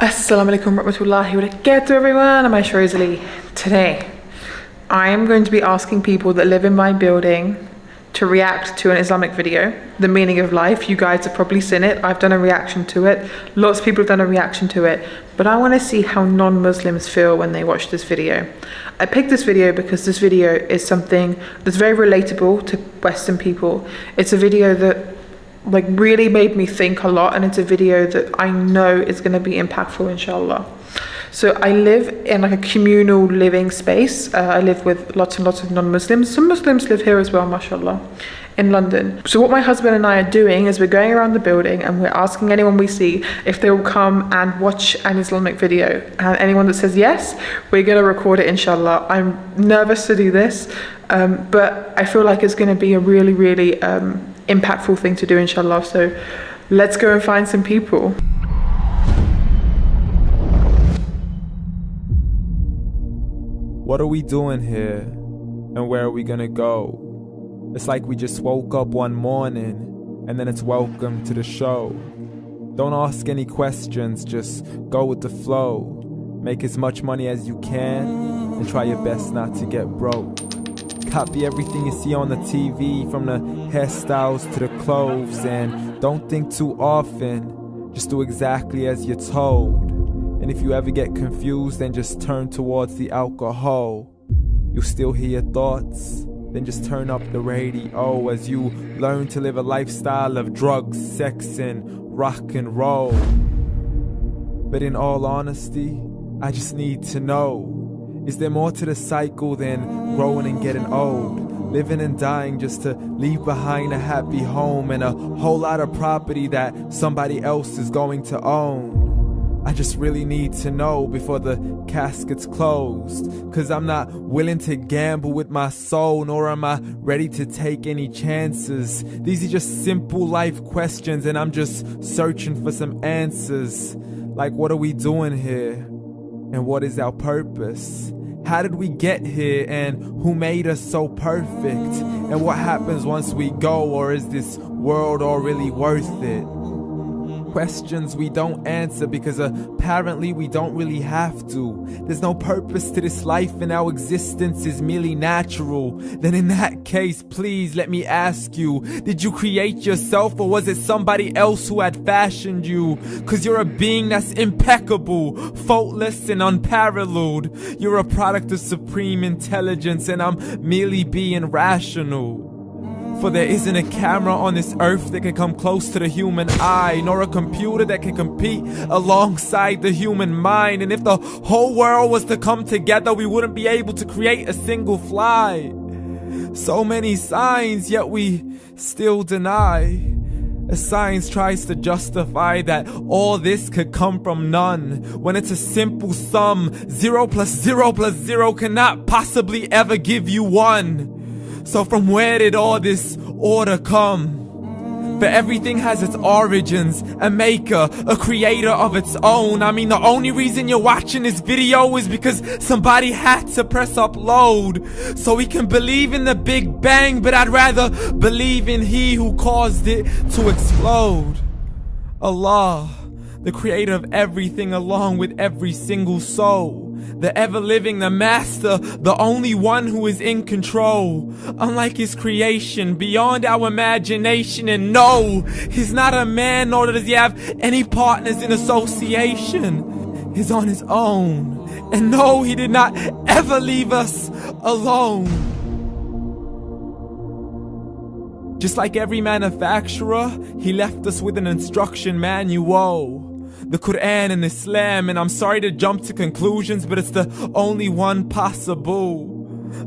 Assalamu alaikum warahmatullahi wabarakatuh everyone, I'm Aisha Rosalie. Today I am going to be asking people that live in my building to react to an Islamic video, the meaning of life. You guys have probably seen it, I've done a reaction to it, lots of people have done a reaction to it, but I want to see how non-Muslims feel when they watch this video. I picked this video because this video is something that's very relatable to Western people. It's a video that really made me think a lot, and it's a video that I know is going to be impactful, inshallah. So I live in a communal living space. I live with lots and lots of non-Muslims. Some Muslims live here as well, mashallah, in London. So what my husband and I are doing is we're going around the building and we're asking anyone we see if they will come and watch an Islamic video, and anyone that says yes, we're going to record it, inshallah. I'm nervous to do this, but I feel like it's going to be a really impactful thing to do, inshallah. So let's go and find some people. What are we doing here? And where are we gonna go? It's like we just woke up one morning and then it's welcome to the show. Don't ask any questions, just go with the flow. Make as much money as you can and try your best not to get broke. Copy everything you see on the TV, from the hairstyles to the clothes, and don't think too often, just do exactly as you're told. And if you ever get confused, then just turn towards the alcohol. You'll still hear your thoughts, then just turn up the radio as you learn to live a lifestyle of drugs, sex, and rock and roll. But in all honesty, I just need to know, is there more to the cycle than growing and getting old? Living and dying just to leave behind a happy home and a whole lot of property that somebody else is going to own. I just really need to know before the casket's closed, 'cause I'm not willing to gamble with my soul, nor am I ready to take any chances. These are just simple life questions and I'm just searching for some answers. Like, what are we doing here? And what is our purpose? How did we get here, and who made us so perfect? And what happens once we go, or is this world all really worth it? Questions we don't answer because apparently we don't really have to. There's no purpose to this life and our existence is merely natural. Then in that case, please let me ask you, did you create yourself, or was it somebody else who had fashioned you? 'Cause you're a being that's impeccable, faultless and unparalleled. You're a product of supreme intelligence and I'm merely being rational. For there isn't a camera on this earth that can come close to the human eye, nor a computer that can compete alongside the human mind. And if the whole world was to come together, we wouldn't be able to create a single fly. So many signs, yet we still deny. As science tries to justify that all this could come from none, when it's a simple sum. 0 plus 0 plus 0 cannot possibly ever give you 1. So from where did all this order come? For everything has its origins, a maker, a creator of its own. I mean, the only reason you're watching this video is because somebody had to press upload. So we can believe in the Big Bang, but I'd rather believe in He who caused it to explode. Allah, the creator of everything along with every single soul. The ever-living, the master, the only one who is in control. Unlike his creation, beyond our imagination. And no, he's not a man, nor does he have any partners in association. He's on his own. And no, he did not ever leave us alone. Just like every manufacturer, he left us with an instruction manual. The Quran and Islam, and I'm sorry to jump to conclusions, but it's the only one possible.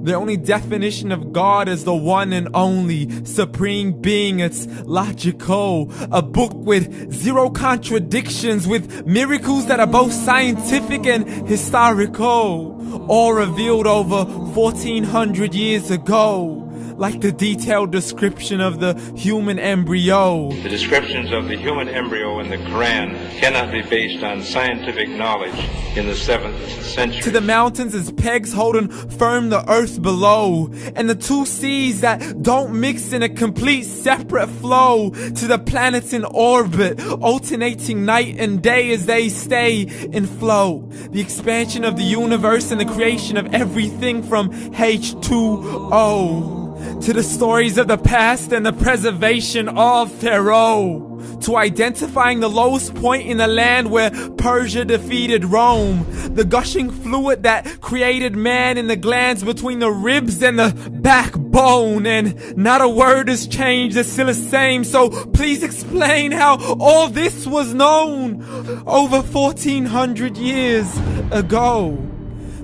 The only definition of God is the one and only supreme being. It's logical, a book with 0 contradictions, with miracles that are both scientific and historical, all revealed over 1400 years ago. like the detailed description of the human embryo. The descriptions of the human embryo in the Quran cannot be based on scientific knowledge in the 7th century. To the mountains as pegs holding firm the earth below, and the two seas that don't mix in a complete separate flow. To the planets in orbit, alternating night and day as they stay in flow. The expansion of the universe and the creation of everything from H2O. To the stories of the past and the preservation of Pharaoh. To identifying the lowest point in the land where Persia defeated Rome. The gushing fluid that created man in the glands between the ribs and the backbone. And not a word has changed, it's still the same. So please explain how all this was known over 1400 years ago.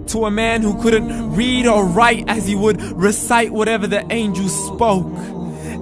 To a man who couldn't read or write as he would recite whatever the angels spoke.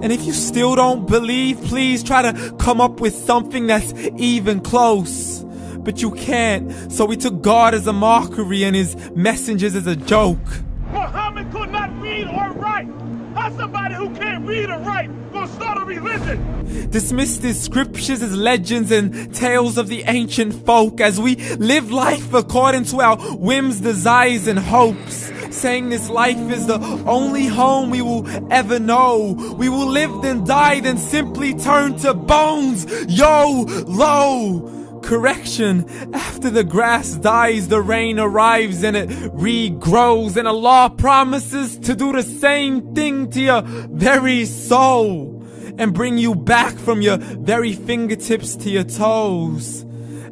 And if you still don't believe, please try to come up with something that's even close. But you can't, so we took God as a mockery and his messengers as a joke. Muhammad could not read or write. How somebody who can't read or write gonna start a religion? Dismissed his scriptures as legends and tales of the ancient folk as we live life according to our whims, desires, and hopes. Saying this life is the only home we will ever know. We will live then die then simply turn to bones. YOLO! Correction, after the grass dies, the rain arrives and it regrows, and Allah promises to do the same thing to your very soul and bring you back from your very fingertips to your toes.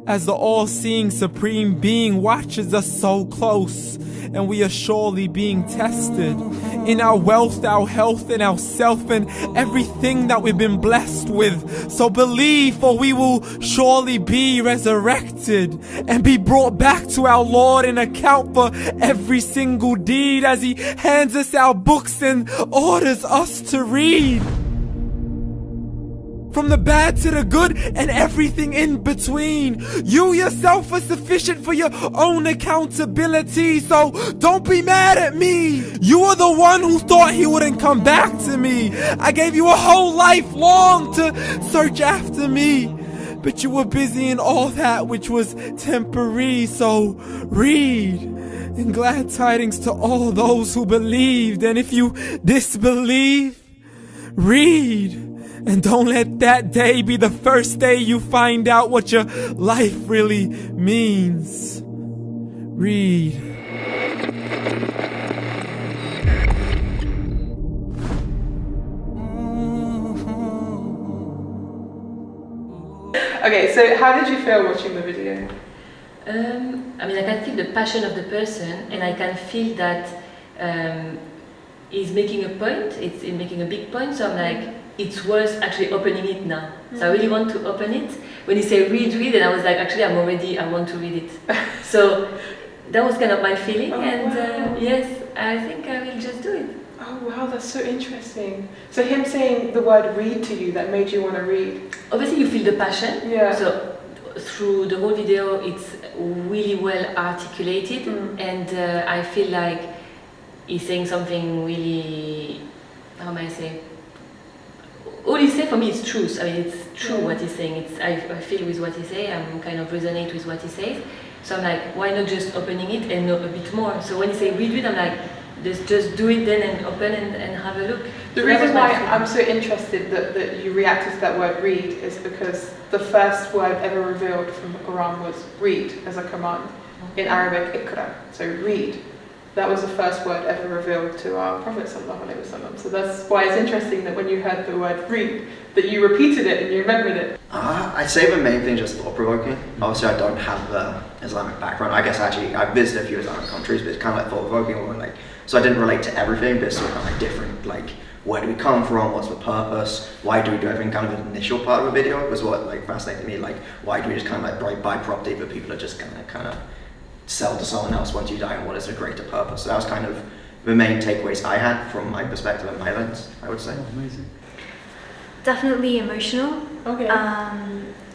As the all-seeing supreme being watches us so close, and we are surely being tested in our wealth, our health, and our self, and everything that we've been blessed with. So believe, for we will surely be resurrected and be brought back to our Lord and account for every single deed as he hands us our books and orders us to read. From the bad to the good and everything in between. You yourself are sufficient for your own accountability, so don't be mad at me. You are the one who thought he wouldn't come back to me. I gave you a whole life long to search after me, but you were busy in all that which was temporary, so read. And glad tidings to all those who believed, and if you disbelieve, read. And don't let that day be the first day you find out what your life really means. Read. Okay, so how did you feel watching the video? I mean, I can feel the passion of the person, and I can feel that he's making a point, it's making a big point, so I'm like, it's worth actually opening it now. So I really want to open it. When you say read, and I was like, actually I want to read it. So that was kind of my feeling, and yes, I think I will just do it. Oh wow, that's so interesting. So him saying the word read to you, that made you want to read? Obviously you feel the passion, yeah. So through the whole video it's really well articulated, and I feel like he's saying something really, how may I say, all he said for me is truth. I mean, it's true what he's saying. I feel with what he says. I'm kind of resonate with what he says. So I'm like, why not just opening it and know a bit more? So when you say read it, I'm like, just do it then and open and have a look. The reason why I'm so interested that you reacted to that word read is because the first word ever revealed from the Quran was read as a command. In Arabic, ikra, so read. That was the first word ever revealed to our Prophet ﷺ. So that's why it's interesting that when you heard the word read, that you repeated it and you remembered it. I'd say the main thing is just thought-provoking. Obviously I don't have the Islamic background. I guess actually I've visited a few Islamic countries, but it's kind of like thought-provoking, or like, so I didn't relate to everything, but it's sort of kind of like different, like where do we come from, what's the purpose, why do we do everything, kind of an initial part of a video was what like fascinated me, like why do we just kind of like buy property but people are just kind of sell to someone else once you die, and what is a greater purpose. So that was kind of the main takeaways I had from my perspective and my lens, I would say. Oh, amazing. Definitely emotional. Okay.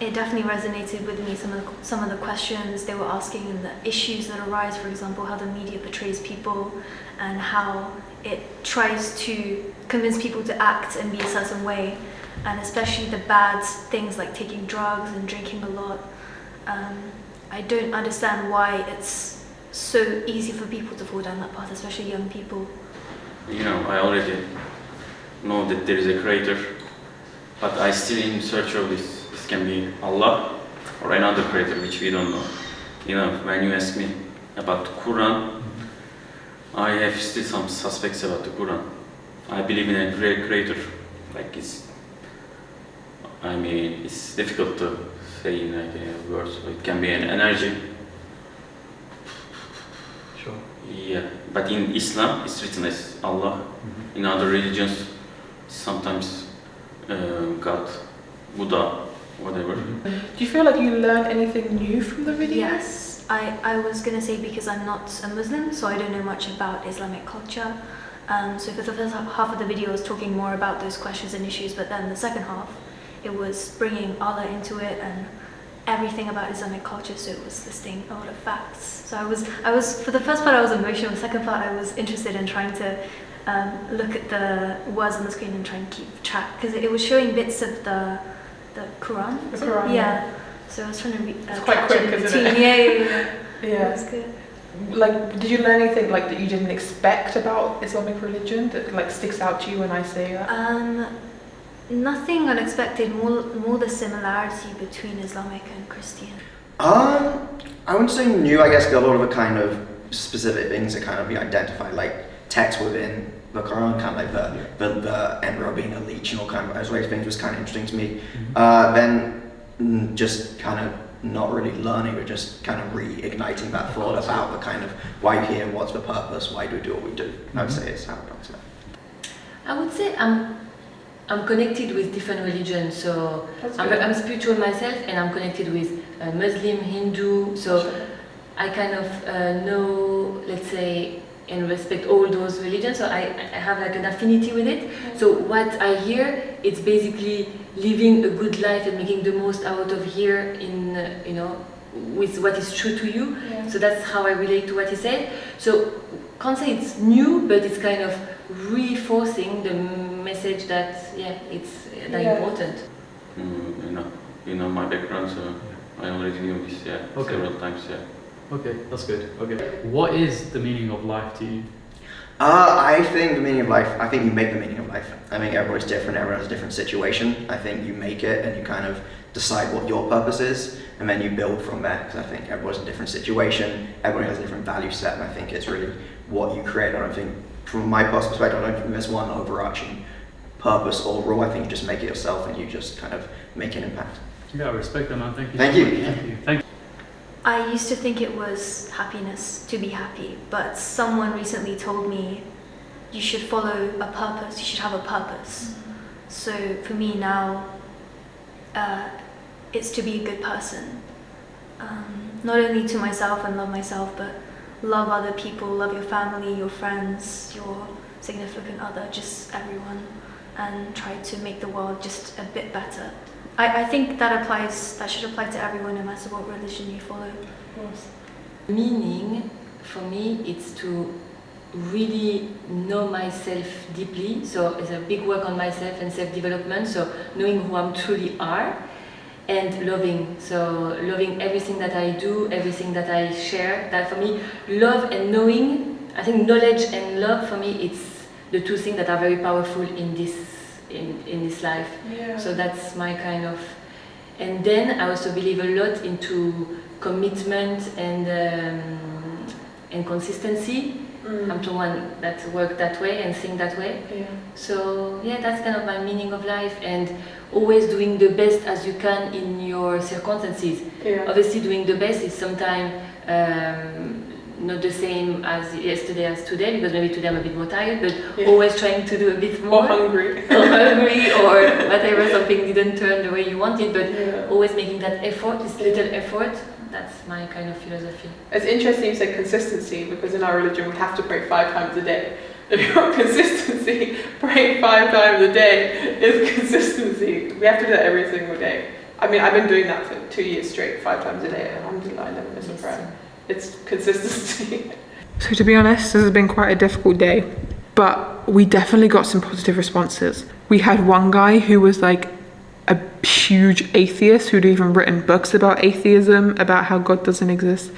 it definitely resonated with me. Some of the questions they were asking and the issues that arise, for example, how the media portrays people and how it tries to convince people to act and be a certain way, and especially the bad things like taking drugs and drinking a lot. I don't understand why it's so easy for people to fall down that path, especially young people. You know, I already know that there is a creator, but I still in search of this. This can be Allah or another creator which we don't know. You know, when you ask me about the Quran, I have still some suspects about the Quran. I believe in a great creator. Like it's difficult to say in like words. It can be an energy. Sure. Yeah, but in Islam, it's written as Allah. In other religions, sometimes God, Buddha, whatever. Do you feel like you learned anything new from the video? Yes, I was going to say, because I'm not a Muslim, so I don't know much about Islamic culture. So for the first half of the video, I was talking more about those questions and issues, but then the second half, it was bringing Allah into it and everything about Islamic culture, so it was listing a lot of facts. So I was for the first part I was emotional, the second part I was interested in trying to look at the words on the screen and try and keep track, because it was showing bits of the Quran. The Quran, yeah. So I was trying to read. It's quite quick, isn't it? Yeah. That's good. Like, did you learn anything like that you didn't expect about Islamic religion that like sticks out to you when I say that? Nothing unexpected. More the similarity between Islamic and Christian. I wouldn't say new. I guess a lot of the kind of specific things that kind of be identified, like text within the Quran, kind of like the emperor being a leech and all kind of those things was kind of interesting to me. Then just kind of not really learning, but just kind of reigniting that thought about the kind of why you're here, what's the purpose, why do we do what we do. I would say it's how it works. I would say I'm connected with different religions, so I'm spiritual myself, and I'm connected with Muslim, Hindu, so Sure. I kind of know, let's say, and respect all those religions, so I have like an affinity with it. So what I hear, it's basically living a good life and making the most out of here in, with what is true to you. Yeah. So that's how I relate to what he said. So can't say it's new, but it's kind of reinforcing the message that it's important. You know my background, so I already knew this several times. Okay, that's good. Okay, what is the meaning of life to you? I think the meaning of life, I think you make the meaning of life. I think everybody's different, everyone has a different situation. I think you make it and you kind of decide what your purpose is, and then you build from there, because I think everyone's in a different situation, everybody has a different value set, and I think it's really what you create. I don't think, from my personal perspective, I don't think there's one overarching purpose or rule. I think you just make it yourself and you just kind of make an impact. Yeah, I respect that, man. Thank you. Thank so you. much. Thank you. Thank you. I used to think it was happiness to be happy, but someone recently told me you should follow a purpose, you should have a purpose. So for me now, it's to be a good person. Not only to myself and love myself, but love other people, love your family, your friends, your significant other, just everyone, and try to make the world just a bit better. I think that should apply to everyone, no matter what religion you follow. Of course. Meaning, for me, it's to really know myself deeply. So it's a big work on myself and self-development. So knowing who I truly are and loving. So loving everything that I do, everything that I share. That for me, love and knowing, I think knowledge and love for me, it's the two things that are very powerful in this life. Yeah. So that's my kind of, and then I also believe a lot into commitment and consistency. I'm someone that work that way and think that way. Yeah. So that's kind of my meaning of life, and always doing the best as you can in your circumstances. Yeah. Obviously doing the best is sometimes not the same as yesterday as today, because maybe today I'm a bit more tired, but always trying to do a bit more. Or hungry. or whatever, something didn't turn the way you wanted, but always making that effort, this little effort. That's my kind of philosophy. It's interesting you said consistency, because in our religion we have to pray 5 times a day. If you want consistency, praying 5 times a day is consistency. We have to do that every single day. I mean, I've been doing that for 2 years straight, 5 times a day. Alhamdulillah, I never miss a prayer. It's consistency. So to be honest, this has been quite a difficult day, but we definitely got some positive responses. We had one guy who was like a huge atheist who'd even written books about atheism, about how God doesn't exist.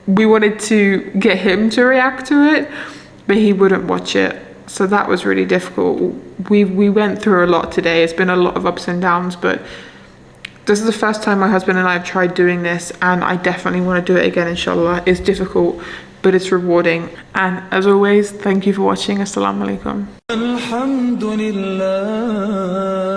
We wanted to get him to react to it, but he wouldn't watch it. So that was really difficult. We went through a lot today. It's been a lot of ups and downs, but this is the first time my husband and I have tried doing this, and I definitely want to do it again, inshallah. It's difficult, but it's rewarding. And as always, thank you for watching. Assalamu alaikum. Alhamdulillah.